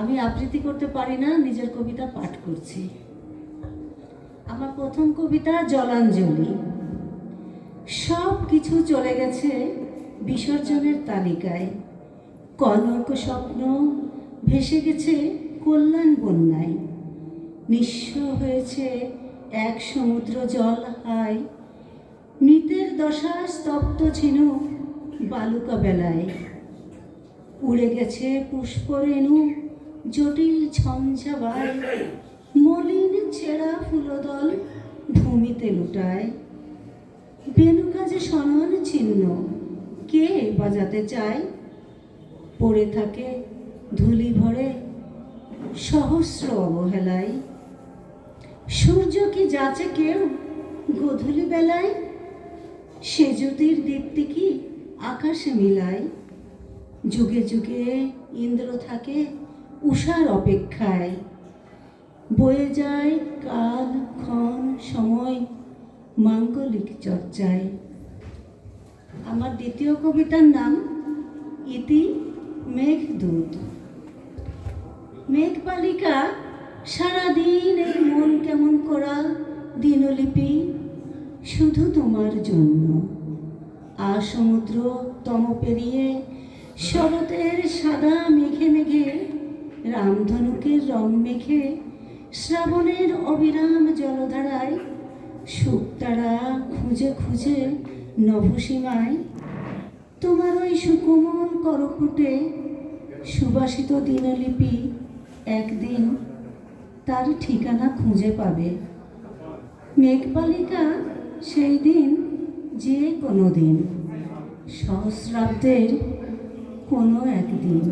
আমি আবৃত্তি করতে পারি না, নিজের কবিতা পাঠ করছি। আমার প্রথম কবিতা জলাঞ্জলি। সব কিছু চলে গেছে বিসর্জনের তালিকায়। কনক স্বপ্ন ভেসে গেছে কল্যাণ বন্যায়। নিঃস্ব হয়েছে এক সমুদ্র জল হায়। মৃতের দশা স্তব্ধ ঝিনুক বালুকা বেলায়। উড়ে গেছে পুষ্পরেণু জটিল ঝঞ্ঝাবায়। মলিন ছেঁড়া ফুলদল ভূমিতে লুটায়। বেনুকাজে সনন ছিন্ন কে বাজাতে চায়। পড়ে থাকে ধুলি ভরে সহস্র অবহেলায়। সূর্য কি যাচে কেউ গোধূলি বেলায়। সে জ্যোতির দীপ্তি কি আকাশে মিলায়। যুগে যুগে ইন্দ্র থাকে উষার অপেক্ষায়। বয়ে যায় কাল ক্ষণ সময় মাঙ্গলিক চর্চায়। আমার দ্বিতীয় কবিতার নাম ইতি মেঘদূত। মেঘবালিকা সারাদিন এই মন কেমন করা দিনলিপি শুধু তোমার জন্য। সমুদ্র তম পেরিয়ে শরতের সাদা মেঘে মেঘে রামধনুকের রং মেখে শ্রাবণের অবিরাম জলধারায় শুকতারা খুঁজে খুঁজে নভসীমায়। তোমার ওই সুকোমল করপুটে সুবাসিত দিনলিপি একদিন তার ঠিকানা খুঁজে পাবে। মেঘবালিকা সেই দিন যে কোনো দিন, সহস্রাব্দের কোনো একদিন।